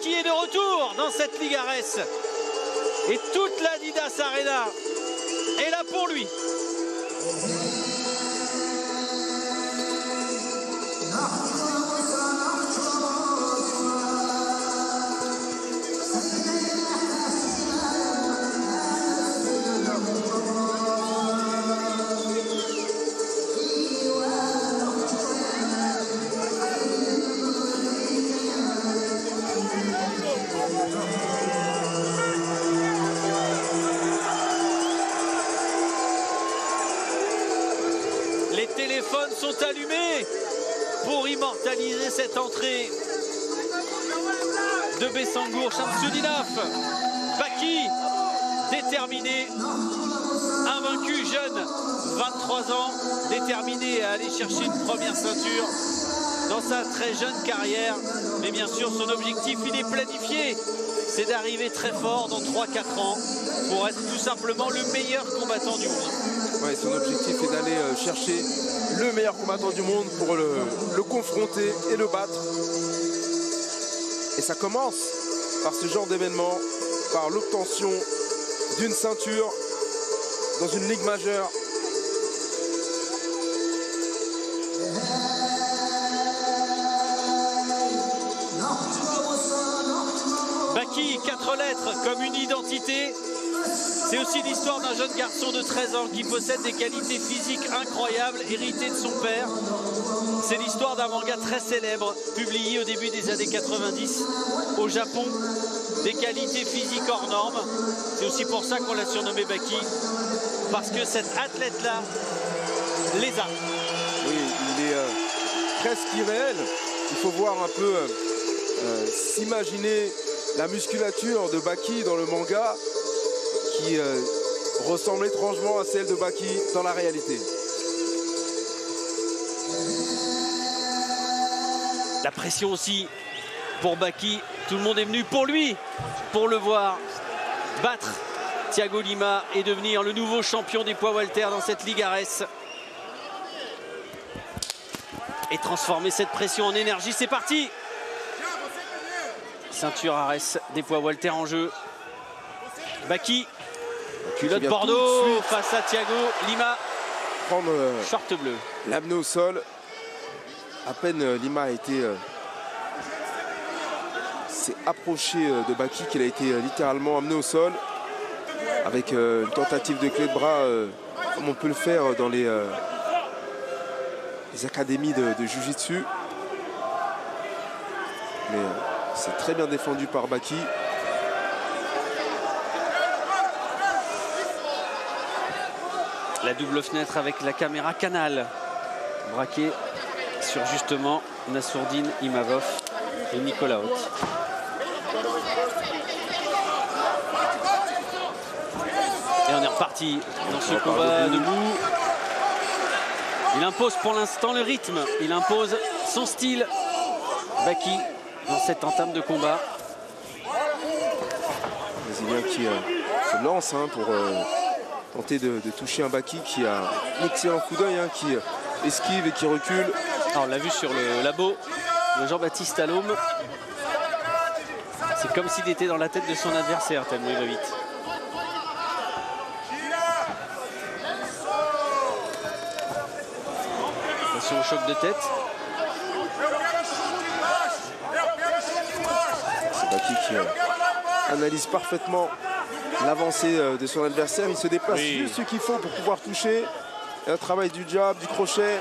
Baki est de retour dans cette Ligue Ares. Et toute l'Adidas Arena est là pour lui. Les téléphones sont allumés pour immortaliser cette entrée de Bessangour Shamsudinov. Baki, déterminé, invaincu, jeune, 23 ans, déterminé à aller chercher une première ceinture dans sa très jeune carrière. Mais bien sûr, son objectif, il est planifié, c'est d'arriver très fort dans 3-4 ans pour être tout simplement le meilleur combattant du monde. Ouais, son objectif est d'aller chercher le meilleur combattant du monde pour le confronter et le battre. Et ça commence par ce genre d'événement, par l'obtention d'une ceinture dans une ligue majeure. Baki, 4 lettres comme une identité. C'est aussi l'histoire d'un jeune garçon de 13 ans qui possède des qualités physiques incroyables, héritées de son père. C'est l'histoire d'un manga très célèbre, publié au début des années 90 au Japon. Des qualités physiques hors normes. C'est aussi pour ça qu'on l'a surnommé Baki, parce que cet athlète-là les a. Oui, il est presque irréel. Il faut voir un peu s'imaginer la musculature de Baki dans le manga qui ressemble étrangement à celle de Baki dans la réalité. La pression aussi pour Baki. Tout le monde est venu pour lui, pour le voir battre Thiago Lima et devenir le nouveau champion des poids welter dans cette Ligue Ares. Et transformer cette pression en énergie. C'est parti. Ceinture Ares des poids welter en jeu. Baki, culotte Bordeaux face à Thiago Lima. Prendre short bleu. L'amener au sol. À peine Lima a été s'est approché de Baki qu'il a été littéralement amené au sol avec une tentative de clé de bras comme on peut le faire dans les académies de Jiu-Jitsu. Mais c'est très bien défendu par Baki. La double fenêtre avec la caméra Canal braquée sur justement Nassourdine Imavov et Nicolas Haute. Et on est reparti dans ce combat debout. Il impose pour l'instant le rythme, il impose son style. Baki dans cette entame de combat. Brésilien qui se lance pour tenter de toucher un Baki qui a un excellent coup d'œil, qui esquive et qui recule. Alors, on l'a vu sur le labo de Jean-Baptiste Allôme. C'est comme s'il était dans la tête de son adversaire tellement il va vite. Attention au choc de tête. C'est Baki qui analyse parfaitement l'avancée de son adversaire. Il se déplace juste ce qu'il faut pour pouvoir toucher. Et un travail du jab, du crochet,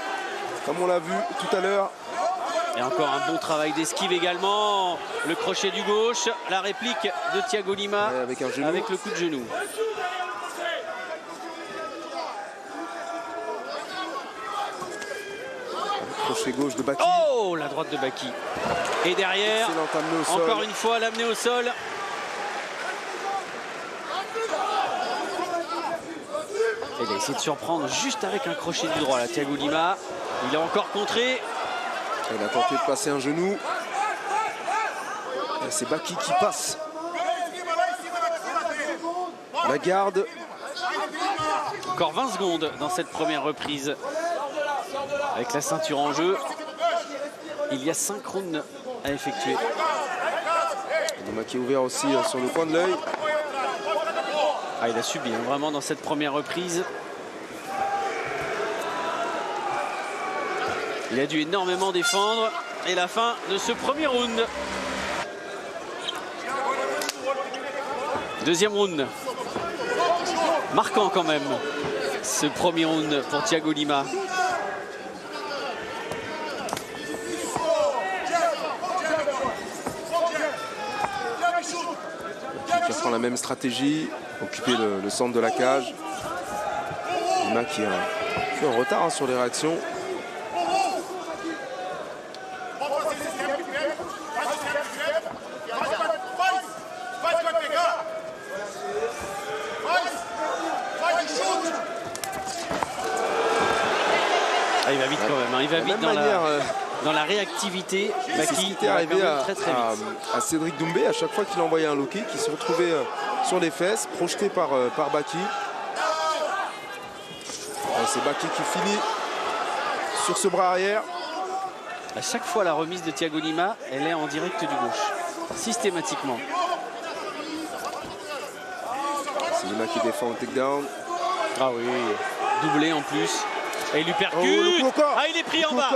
comme on l'a vu tout à l'heure. Et encore un bon travail d'esquive également. Le crochet du gauche, la réplique de Thiago Lima avec un genou. Avec le coup de genou. Crochet gauche de Baki. Oh, la droite de Baki. Et derrière, encore une fois, l'amener au sol. Et il a essayé de surprendre juste avec un crochet du droit, là, Thiago Lima. Il a encore contré. Il a tenté de passer un genou. C'est Baki qui passe. La garde. Encore 20 secondes dans cette première reprise. Avec la ceinture en jeu. Il y a 5 rounds à effectuer. Lima qui est ouvert aussi sur le coin de l'œil. Ah, il a subi vraiment dans cette première reprise. Il a dû énormément défendre. Et la fin de ce premier round. Deuxième round. Marquant quand même. Ce premier round pour Thiago Lima. Qui reprend la même stratégie, occuper le centre de la cage. Lima qui est en retard sur les réactions. Ah, il va vite quand même, hein. Il va vite dans la réactivité. Baki est arrivé très vite. à Cédric Doumbé à chaque fois qu'il envoyait un low kick, qui se retrouvait sur les fesses, projeté par Baki. C'est Baki qui finit sur ce bras arrière. À chaque fois, la remise de Thiago Lima, elle est en direct du gauche, systématiquement. C'est Lima qui défend au takedown. Ah oui, doublé en plus. Et il lui percute. Ah, il est pris en bas.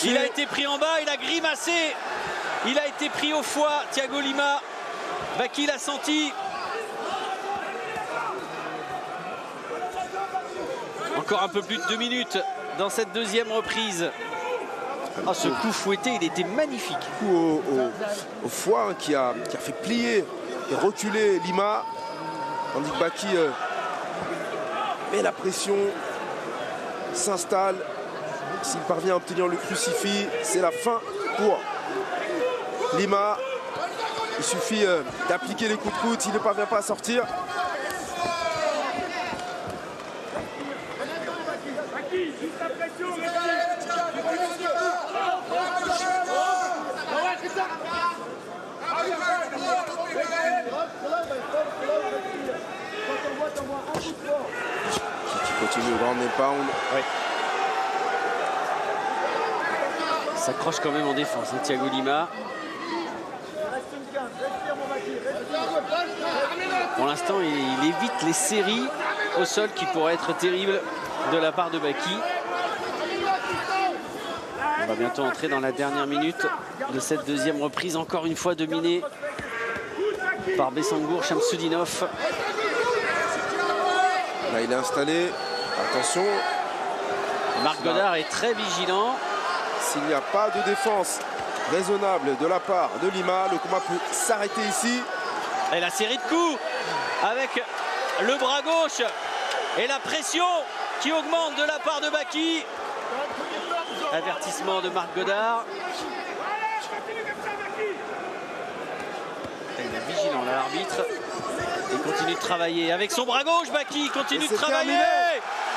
Il a été pris en bas, il a grimacé. Il a été pris au foie, Thiago Lima. Baki l'a senti. Encore un peu plus de 2 minutes dans cette deuxième reprise. Ah, ce coup fouetté, il était magnifique. Coup au foie, hein, qui a fait plier et reculer Lima. Tandis que Baki met la pression, s'installe. S'il parvient à obtenir le crucifix, c'est la fin pour Lima. Il suffit d'appliquer les coups de coude s'il ne parvient pas à sortir. Qui continue au grand pound. Oui. S'accroche quand même en défense, hein, Thiago Lima. Pour l'instant, il évite les séries au sol qui pourraient être terribles de la part de Baki. On va bientôt entrer dans la dernière minute de cette deuxième reprise, encore une fois dominée par Bessangour Shamsudinov. Là, il est installé. Attention. Marc Godard est très vigilant. S'il n'y a pas de défense raisonnable de la part de Lima, le combat peut s'arrêter ici. Et la série de coups avec le bras gauche et la pression qui augmente de la part de Baki. Avertissement de Marc Godard. Il est vigilant là, l'arbitre. Il continue de travailler avec son bras gauche. Baki continue de travailler.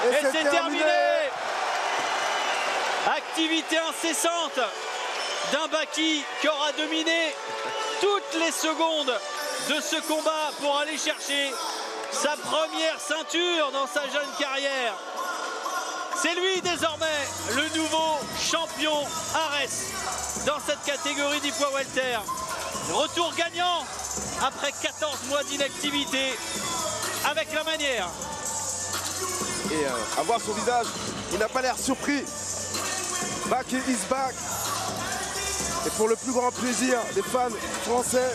Et c'est terminé. Activité incessante d'un Baki qui aura dominé toutes les secondes de ce combat pour aller chercher sa première ceinture dans sa jeune carrière. C'est lui désormais le nouveau champion Ares dans cette catégorie du poids welter. Retour gagnant après 14 mois d'inactivité avec la manière. Et à voir son visage, il n'a pas l'air surpris. Baki is back. Et pour le plus grand plaisir des fans français.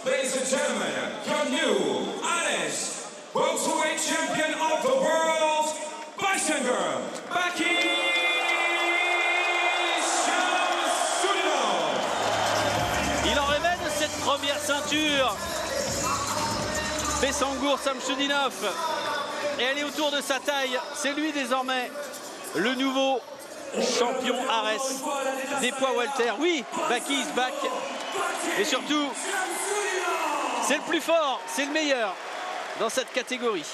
Ladies and gentlemen, your new Ares welterweight champion of the world, Beisenger, Baki Shamsudinov. Il en rêvait de cette première ceinture. Bessangour Shamsudinov. Et elle est autour de sa taille. C'est lui désormais le nouveau champion Ares des poids welter. Oui, Baki is back. Et surtout, c'est le plus fort, c'est le meilleur dans cette catégorie.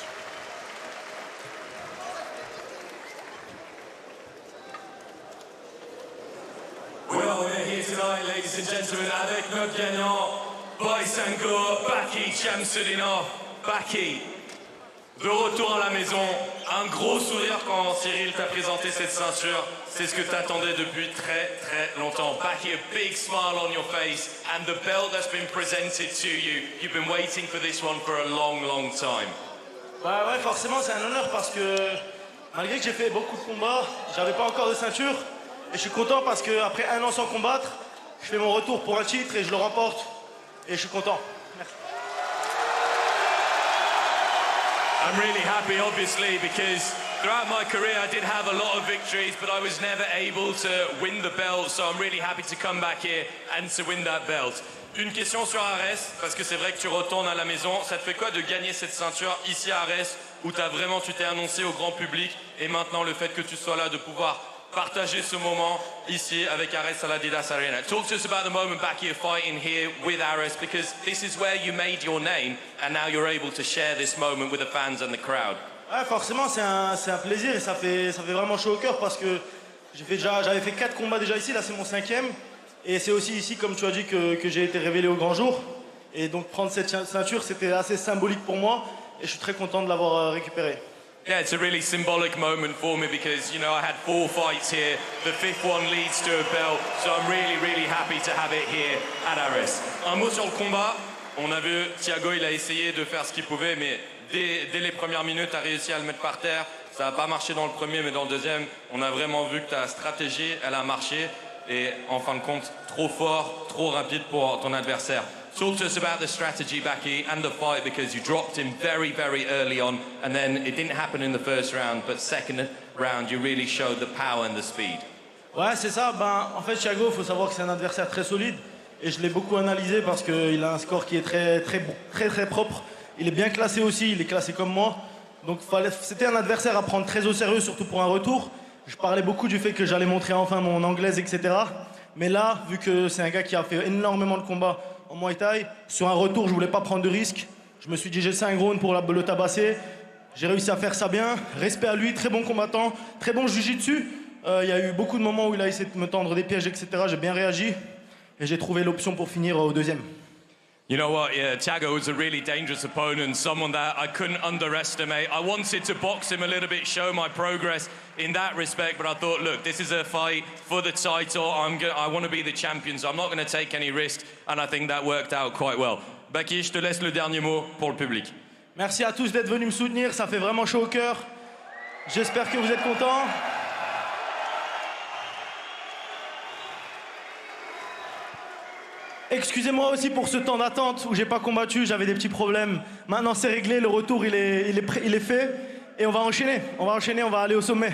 Well, we're here tonight, ladies and gentlemen, avec notre gagnant, Beisenger, Baki Shamsudinov. Baki, De retour à la maison, un gros sourire quand Cyril t'a présenté cette ceinture. C'est ce que t'attendais depuis très très longtemps. Back here, big smile on your face, and the belt that's been presented to you. You've been waiting for this one for a long, long time. Ouais, forcément c'est un honneur parce que malgré que j'ai fait beaucoup de combats, j'avais pas encore de ceinture. Et je suis content parce qu'après 1 an sans combattre, je fais mon retour pour un titre et je le remporte. Et je suis content. Merci. I'm really happy, obviously, because throughout my career I did have a lot of victories, but I was never able to win the belt, so I'm really happy to come back here and to win that belt. Une question sur Arès, parce que c'est vrai que tu retournes à la maison. Ça te fait quoi de gagner cette ceinture ici à Arès, où tu t'es annoncé au grand public, et maintenant le fait que tu sois là, de pouvoir partager ce moment ici avec Arès à l'Adidas Arena. Talk to us about the moment back here fighting here with Arès, because this is where you made your name and now you're able to share this moment with the fans and the crowd. Ouais, forcément c'est un plaisir et ça fait vraiment chaud au cœur parce que j'avais fait 4 combats déjà ici, là c'est mon 5e. Et c'est aussi ici, comme tu as dit, que j'ai été révélé au grand jour. Et donc prendre cette ceinture, c'était assez symbolique pour moi et je suis très content de l'avoir récupérée. Yeah, it's a really symbolic moment for me because, you know, I had 4 fights here. The 5th one leads to a belt, so I'm really, really happy to have it here at Arès. Un mot sur le combat. On a vu Thiago, il a essayé de faire ce qu'il pouvait, mais dès les premières minutes, a réussi à le mettre par terre. Ça n'a pas marché dans le premier, mais dans le deuxième, on a vraiment vu que ta stratégie, elle a marché. Et en fin de compte, trop fort, trop rapide pour ton adversaire. Talk to us about the strategy, Baki, and the fight, because you dropped him very, very early on, and then it didn't happen in the first round, but second round, you really showed the power and the speed. Ouais, c'est ça. En fait, Thiago, il faut savoir que c'est un adversaire très solide, et je l'ai beaucoup analysé parce qu'il a un score qui est très propre. Il est bien classé aussi, il est classé comme moi. Donc c'était un adversaire à prendre très au sérieux, surtout pour un retour. Je parlais beaucoup du fait que j'allais montrer enfin mon anglaise, etc. Mais là, vu que c'est un gars qui a fait énormément de combats en Muay Thai, sur un retour, je voulais pas prendre de risque. Je me suis dit, j'ai 5 rounds pour le tabasser. J'ai réussi à faire ça bien. Respect à lui, très bon combattant, très bon jiu-jitsu. Il y a eu beaucoup de moments où il a essayé de me tendre des pièges, etc. J'ai bien réagi et j'ai trouvé l'option pour finir au 2e. You know what, yeah, Thiago was a really dangerous opponent, someone that I couldn't underestimate. I wanted to box him a little bit, show my progress in that respect, but I thought, look, this is a fight for the title. I want to be the champion, so I'm not going to take any risks, and I think that worked out quite well. Baki, je te laisse le dernier mot pour le public. Merci à tous d'être venus me soutenir, ça fait vraiment chaud au cœur. J'espère que vous êtes contents. Excusez-moi aussi pour ce temps d'attente où j'ai pas combattu, j'avais des petits problèmes. Maintenant c'est réglé, le retour il est fait et on va enchaîner, on va aller au sommet.